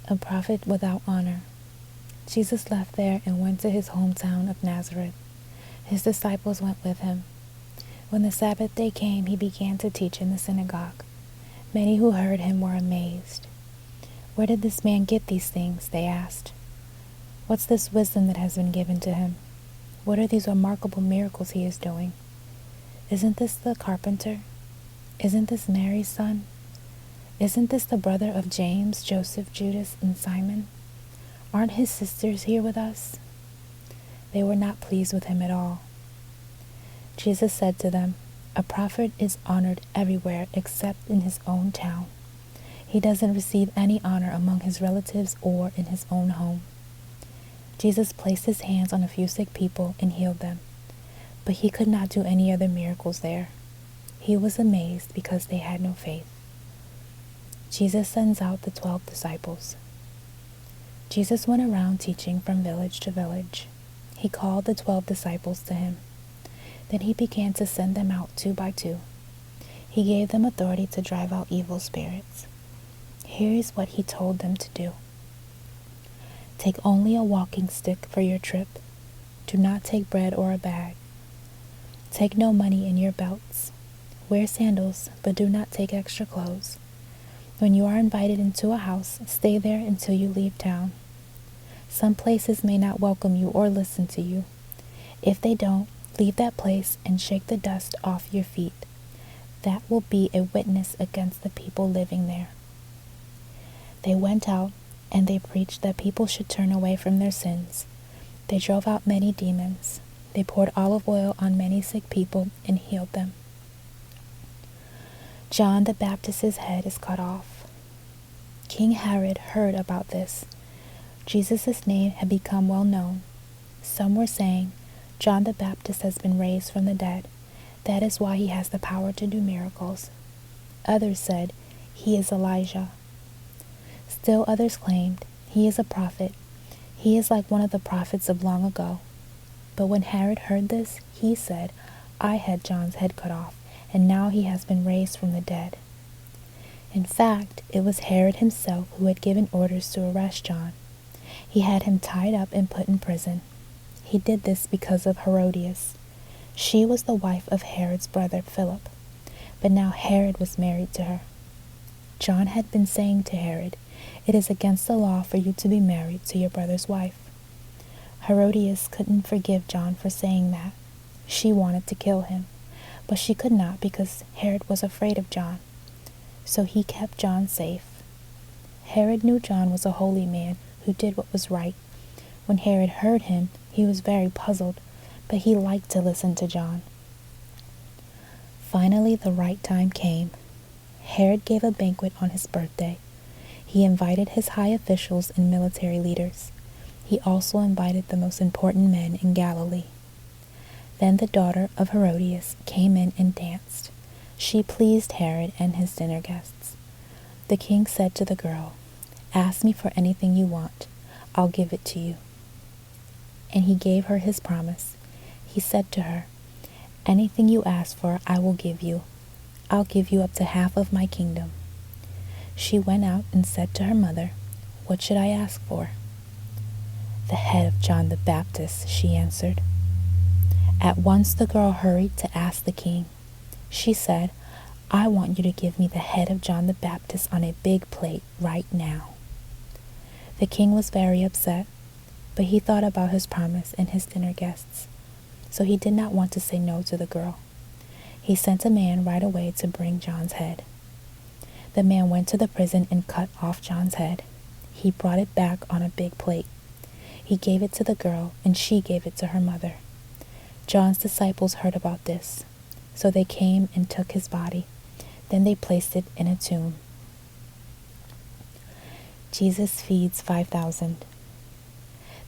a prophet without honor. Jesus left there and went to his hometown of Nazareth. His disciples went with him. When the Sabbath day came, he began to teach in the synagogue. Many who heard him were amazed. "Where did this man get these things?" they asked. "What's this wisdom that has been given to him? What are these remarkable miracles he is doing? Isn't this the carpenter? Isn't this Mary's son? Isn't this the brother of James, Joseph, Judas, and Simon? Aren't his sisters here with us?" They were not pleased with him at all. Jesus said to them, "A prophet is honored everywhere except in his own town. He doesn't receive any honor among his relatives or in his own home." Jesus placed his hands on a few sick people and healed them, but he could not do any other miracles there. He was amazed because they had no faith. Jesus sends out the 12 disciples. Jesus went around teaching from village to village. He called the 12 disciples to him. Then he began to send them out 2 by 2. He gave them authority to drive out evil spirits. Here is what he told them to do. Take only a walking stick for your trip. Do not take bread or a bag. Take no money in your belts. Wear sandals, but do not take extra clothes. When you are invited into a house, stay there until you leave town. Some places may not welcome you or listen to you. If they don't, leave that place and shake the dust off your feet. That will be a witness against the people living there." They went out and they preached that people should turn away from their sins. They drove out many demons. They poured olive oil on many sick people and healed them. John the Baptist's head is cut off. King Herod heard about this. Jesus' name had become well known. Some were saying, "John the Baptist has been raised from the dead. That is why he has the power to do miracles." Others said, "He is Elijah." Still others claimed, "He is a prophet. He is like one of the prophets of long ago." But when Herod heard this, he said, "I had John's head cut off, and now he has been raised from the dead." In fact, it was Herod himself who had given orders to arrest John. He had him tied up and put in prison. He did this because of Herodias. She was the wife of Herod's brother Philip, but now Herod was married to her. John had been saying to Herod, "It is against the law for you to be married to your brother's wife." Herodias couldn't forgive John for saying that. She wanted to kill him, but she could not because Herod was afraid of John. So he kept John safe. Herod knew John was a holy man who did what was right. When Herod heard him, he was very puzzled, but he liked to listen to John. Finally, the right time came. Herod gave a banquet on his birthday. He invited his high officials and military leaders. He also invited the most important men in Galilee. Then the daughter of Herodias came in and danced. She pleased Herod and his dinner guests. The king said to the girl, "Ask me for anything you want. I'll give it to you." And he gave her his promise. He said to her, "Anything you ask for, I will give you. I'll give you up to half of my kingdom." She went out and said to her mother, "What should I ask for?" "The head of John the Baptist," she answered. At once the girl hurried to ask the king. She said, "I want you to give me the head of John the Baptist on a big plate right now." The king was very upset, but he thought about his promise and his dinner guests, so he did not want to say no to the girl. He sent a man right away to bring John's head. The man went to the prison and cut off John's head. He brought it back on a big plate. He gave it to the girl, and she gave it to her mother. John's disciples heard about this, so they came and took his body. Then they placed it in a tomb. Jesus feeds 5,000.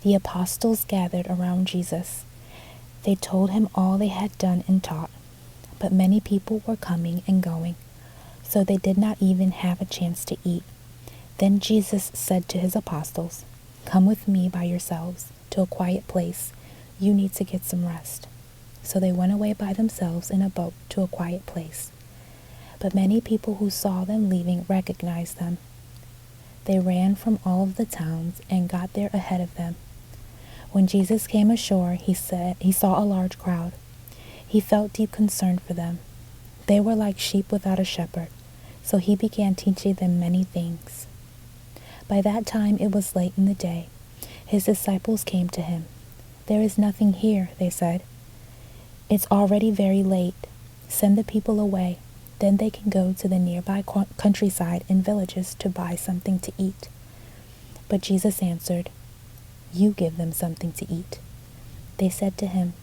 The apostles gathered around Jesus. They told him all they had done and taught, but many people were coming and going, so they did not even have a chance to eat. Then Jesus said to his apostles, "Come with me by yourselves to a quiet place. You need to get some rest." So they went away by themselves in a boat to a quiet place. But many people who saw them leaving recognized them. They ran from all of the towns and got there ahead of them. When Jesus came ashore, he saw a large crowd. He felt deep concern for them. They were like sheep without a shepherd, so he began teaching them many things. By that time it was late in the day. His disciples came to him. "There is nothing here," they said. "It's already very late. Send the people away. Then they can go to the nearby countryside and villages to buy something to eat." But Jesus answered, "You give them something to eat." They said to him,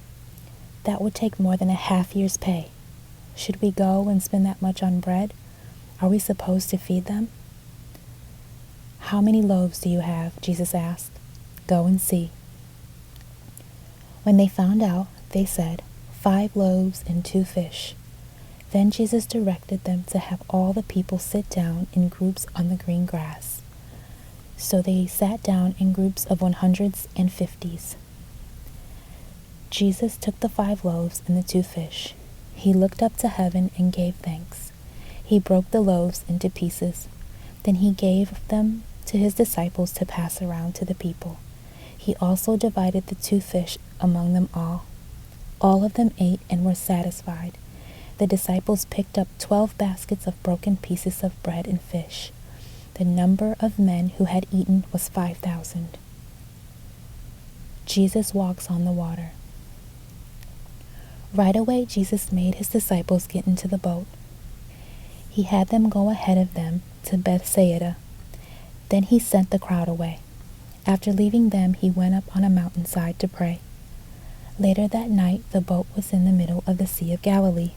"That would take more than a half year's pay. Should we go and spend that much on bread? Are we supposed to feed them?" "How many loaves do you have?" Jesus asked. "Go and see." When they found out, they said, 5 loaves and 2 fish. Then Jesus directed them to have all the people sit down in groups on the green grass. So they sat down in groups of 100s and 50s. Jesus took the 5 loaves and the 2 fish. He looked up to heaven and gave thanks. He broke the loaves into pieces. Then he gave them to his disciples to pass around to the people. He also divided the 2 fish among them all. All of them ate and were satisfied. The disciples picked up 12 baskets of broken pieces of bread and fish. The number of men who had eaten was 5,000. Jesus walks on the water. Right away, Jesus made his disciples get into the boat. He had them go ahead of them to Bethsaida. Then he sent the crowd away. After leaving them, he went up on a mountainside to pray. Later that night, the boat was in the middle of the Sea of Galilee.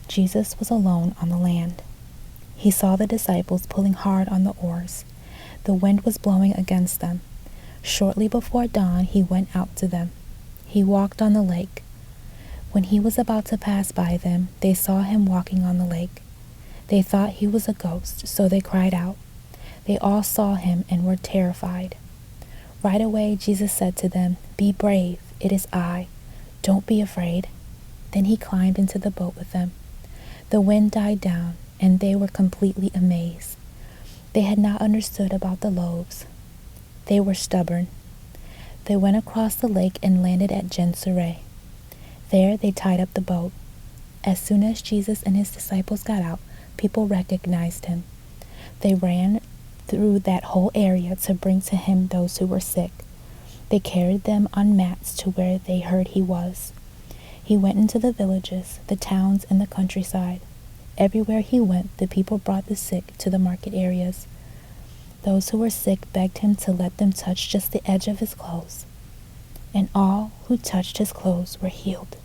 Jesus was alone on the land. He saw the disciples pulling hard on the oars. The wind was blowing against them. Shortly before dawn, he went out to them. He walked on the lake. When he was about to pass by them, they saw him walking on the lake. They thought he was a ghost, so they cried out. They all saw him and were terrified. Right away, Jesus said to them, "Be brave, it is I. Don't be afraid." Then he climbed into the boat with them. The wind died down, and they were completely amazed. They had not understood about the loaves. They were stubborn. They went across the lake and landed at Gennesaret. There they tied up the boat. As soon as Jesus and his disciples got out, people recognized him. They ran through that whole area to bring to him those who were sick. They carried them on mats to where they heard he was. He went into the villages, the towns, and the countryside. Everywhere he went, the people brought the sick to the market areas. Those who were sick begged him to let them touch just the edge of his clothes, and all who touched his clothes were healed.